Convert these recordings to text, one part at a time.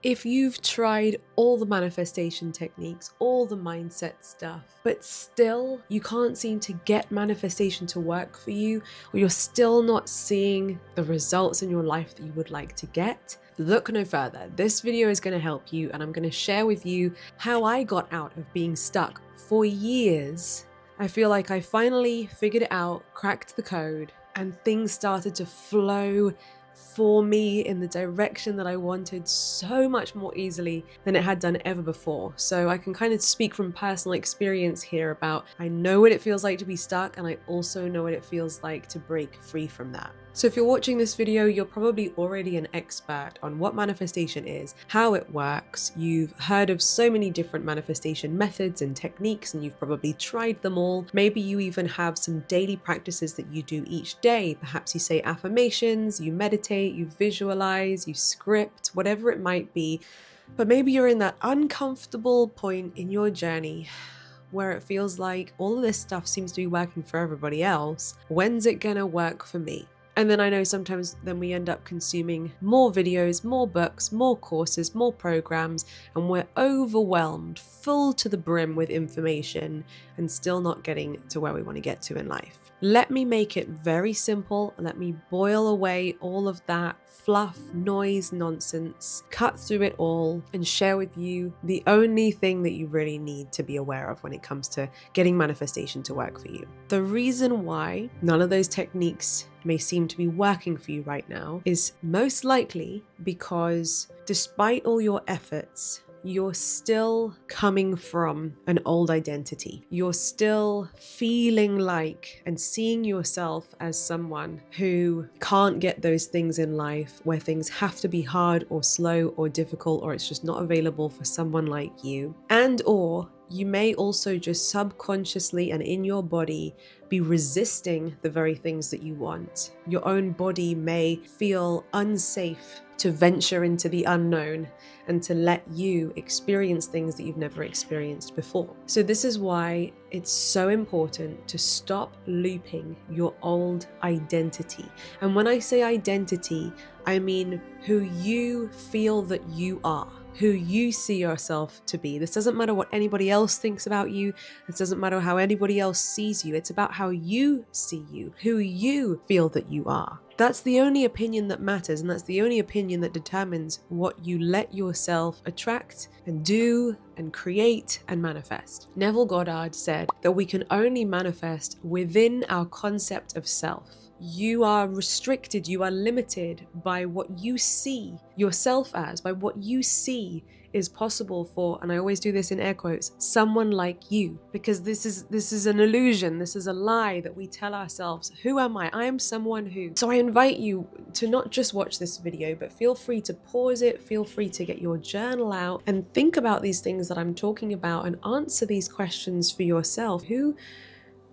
If you've tried all the manifestation techniques, all the mindset stuff, but still you can't seem to get manifestation to work for you, or you're still not seeing the results in your life that you would like to get, look no further. This video is going to help you, and I'm going to share with you how I got out of being stuck for years. I feel like I finally figured it out, cracked the code, and things started to flow for me in the direction that I wanted so much more easily than it had done ever before. So I can kind of speak from personal experience here about I know what it feels like to be stuck, and I also know what it feels like to break free from that. So if you're watching this video, you're probably already an expert on what manifestation is, how it works. You've heard of so many different manifestation methods and techniques, and you've probably tried them all. Maybe you even have some daily practices that you do each day. Perhaps you say affirmations, you meditate, you visualize, you script, whatever it might be. But maybe you're in that uncomfortable point in your journey where it feels like all of this stuff seems to be working for everybody else. When's it gonna work for me? And then I know sometimes then we end up consuming more videos, more books, more courses, more programs, and we're overwhelmed, full to the brim with information, and still not getting to where we want to get to in life. Let me make it very simple. Let me boil away all of that fluff, noise, nonsense, cut through it all, and share with you the only thing that you really need to be aware of when it comes to getting manifestation to work for you. The reason why none of those techniques may seem to be working for you right now is most likely because despite all your efforts, you're still coming from an old identity. You're still feeling like and seeing yourself as someone who can't get those things in life, where things have to be hard or slow or difficult, or it's just not available for someone like you. And or you may also just subconsciously and in your body be resisting the very things that you want. Your own body may feel unsafe to venture into the unknown and to let you experience things that you've never experienced before. So this is why it's so important to stop looping your old identity. And when I say identity, I mean who you feel that you are, who you see yourself to be. This doesn't matter what anybody else thinks about you. This doesn't matter how anybody else sees you. It's about how you see you, who you feel that you are. That's the only opinion that matters, and that's the only opinion that determines what you let yourself attract and do and create and manifest. Neville Goddard said that we can only manifest within our concept of self. You are restricted, you are limited by what you see yourself as, by what you see is possible for, and I always do this in air quotes, someone like you, because this is an illusion, this is a lie that we tell ourselves. Who am I? I am someone who. So I invite you to not just watch this video, but feel free to pause it, feel free to get your journal out and think about these things that I'm talking about and answer these questions for yourself. Who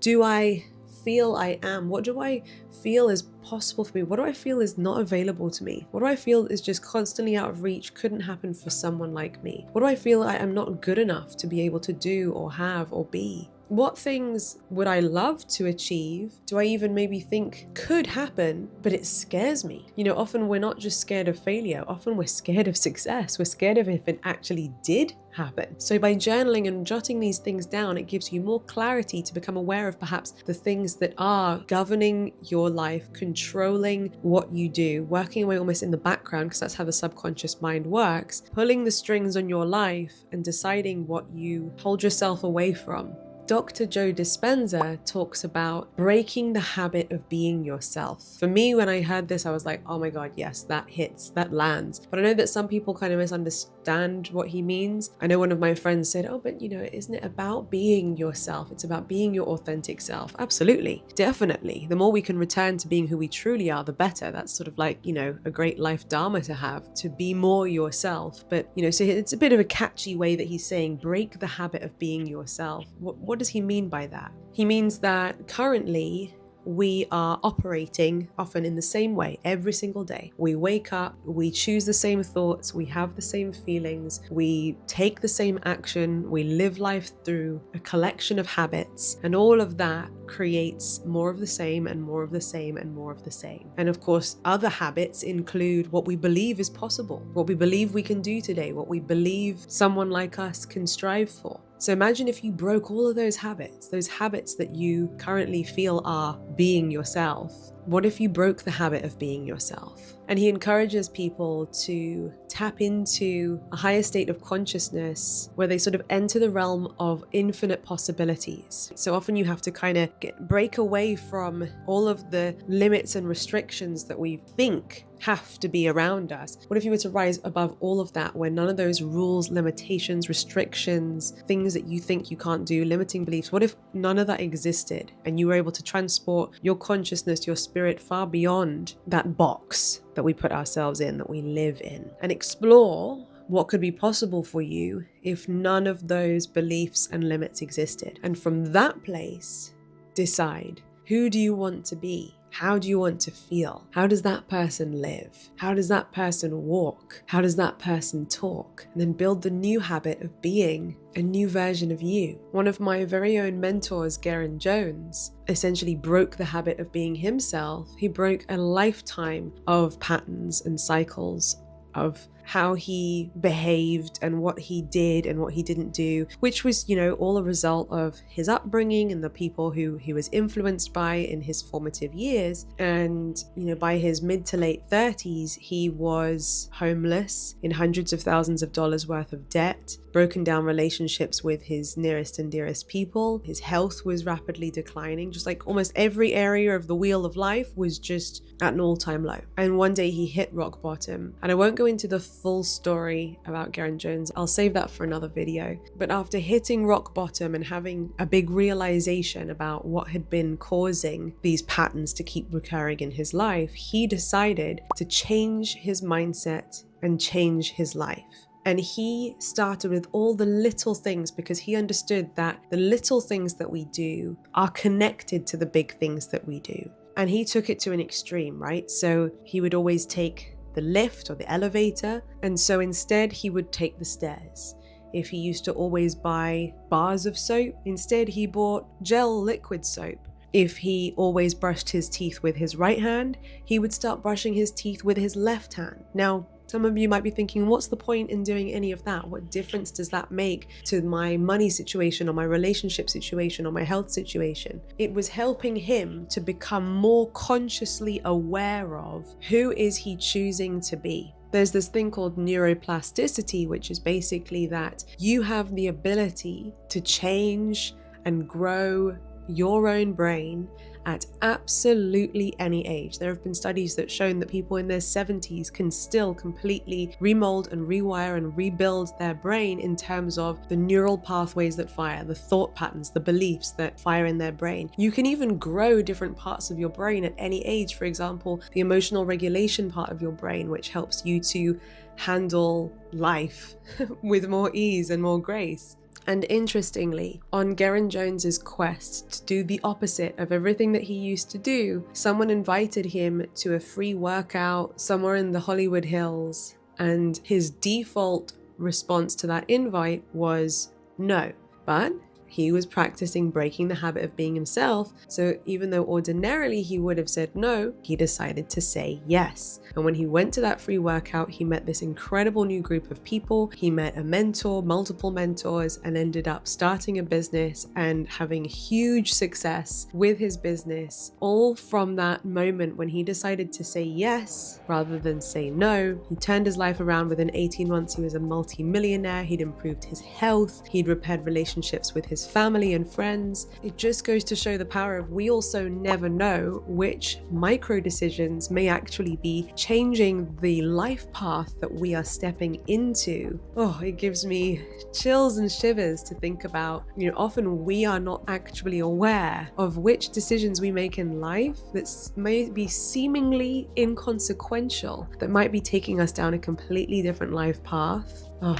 do I feel I am? What do I feel is possible for me? What do I feel is not available to me? What do I feel is just constantly out of reach, couldn't happen for someone like me? What do I feel I am not good enough to be able to do or have or be? What things would I love to achieve? Do I even maybe think could happen, but it scares me? You know, often we're not just scared of failure, often we're scared of success. We're scared of if it actually did happen. So by journaling and jotting these things down, it gives you more clarity to become aware of perhaps the things that are governing your life, controlling what you do, working away almost in the background, because that's how the subconscious mind works, pulling the strings on your life and deciding what you hold yourself away from. Dr. Joe Dispenza talks about breaking the habit of being yourself. For me, when I heard this, I was like, oh my God, yes, that hits, that lands. But I know that some people kind of misunderstand what he means. I know one of my friends said, oh, but you know, isn't it about being yourself? It's about being your authentic self. Absolutely, definitely. The more we can return to being who we truly are, the better. That's sort of like, you know, a great life dharma to have, to be more yourself. But, you know, so it's a bit of a catchy way that he's saying, break the habit of being yourself. What does he mean by that? He means that currently we are operating often in the same way every single day. We wake up, we choose the same thoughts, we have the same feelings, we take the same action, we live life through a collection of habits, and all of that creates more of the same and more of the same and more of the same. And of course, other habits include what we believe is possible, what we believe we can do today, what we believe someone like us can strive for. So imagine if you broke all of those habits that you currently feel are being yourself. What if you broke the habit of being yourself? And he encourages people to tap into a higher state of consciousness where they sort of enter the realm of infinite possibilities. So often you have to kind of break away from all of the limits and restrictions that we think have to be around us. What if you were to rise above all of that, where none of those rules, limitations, restrictions, things that you think you can't do, limiting beliefs, what if none of that existed and you were able to transport your consciousness, your spirit far beyond that box that we put ourselves in, that we live in, and explore what could be possible for you if none of those beliefs and limits existed? And from that place, decide, who do you want to be? How do you want to feel? How does that person live? How does that person walk? How does that person talk? And then build the new habit of being a new version of you. One of my very own mentors, Garrain Jones, essentially broke the habit of being himself. He broke a lifetime of patterns and cycles of how he behaved and what he did and what he didn't do, which was, all a result of his upbringing and the people who he was influenced by in his formative years. And, by his mid to late 30s, he was homeless, in hundreds of thousands of dollars worth of debt, broken down relationships with his nearest and dearest people. His health was rapidly declining, just like almost every area of the wheel of life was just at an all-time low. And one day he hit rock bottom. And I won't go into the full story about Garrain Jones. I'll save that for another video. But after hitting rock bottom and having a big realization about what had been causing these patterns to keep recurring in his life, he decided to change his mindset and change his life. And he started with all the little things, because he understood that the little things that we do are connected to the big things that we do. And he took it to an extreme, right? So he would always take the lift or the elevator, and so instead he would take the stairs. If he used to always buy bars of soap, instead he bought gel liquid soap. If he always brushed his teeth with his right hand, he would start brushing his teeth with his left hand. Now, some of you might be thinking, what's the point in doing any of that? What difference does that make to my money situation or my relationship situation or my health situation? It was helping him to become more consciously aware of who is he choosing to be. There's this thing called neuroplasticity, which is basically that you have the ability to change and grow your own brain at absolutely any age. There have been studies that shown that people in their 70s can still completely remold and rewire and rebuild their brain in terms of the neural pathways that fire, the thought patterns, the beliefs that fire in their brain. You can even grow different parts of your brain at any age. For example, the emotional regulation part of your brain, which helps you to handle life with more ease and more grace. And interestingly, on Garrain Jones's quest to do the opposite of everything that he used to do, someone invited him to a free workout somewhere in the Hollywood Hills, and his default response to that invite was no. But he was practicing breaking the habit of being himself, so even though ordinarily he would have said no, he decided to say yes. And when he went to that free workout, he met this incredible new group of people. He met a mentor, multiple mentors, and ended up starting a business and having huge success with his business, all from that moment when he decided to say yes rather than say no. He turned his life around. Within 18 months, he was a multi-millionaire. He'd improved his health. He'd repaired relationships with his family and friends. It just goes to show the power of we also never know which micro decisions may actually be changing the life path that we are stepping into. Oh, it gives me chills and shivers to think about, often we are not actually aware of which decisions we make in life that may be seemingly inconsequential, that might be taking us down a completely different life path. Oh.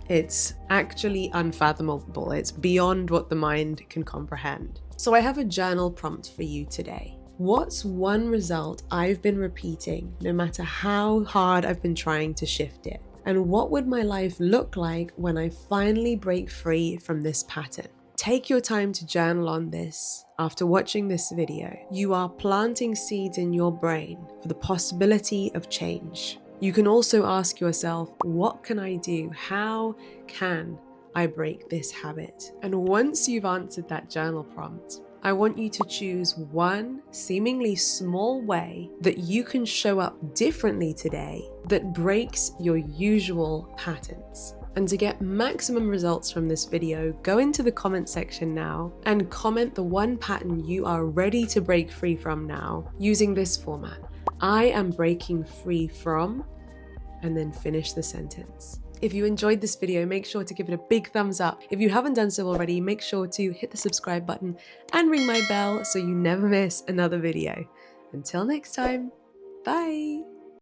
It's actually unfathomable. It's beyond what the mind can comprehend. So I have a journal prompt for you today. What's one result I've been repeating no matter how hard I've been trying to shift it? And what would my life look like when I finally break free from this pattern? Take your time to journal on this. After watching this video, you are planting seeds in your brain for the possibility of change. You can also ask yourself, what can I do? How can I break this habit? And once you've answered that journal prompt, I want you to choose one seemingly small way that you can show up differently today that breaks your usual patterns. And to get maximum results from this video, go into the comment section now and comment the one pattern you are ready to break free from now using this format. I am breaking free from, and then finish the sentence. If you enjoyed this video, make sure to give it a big thumbs up. If you haven't done so already, make sure to hit the subscribe button and ring my bell so you never miss another video. Until next time, bye!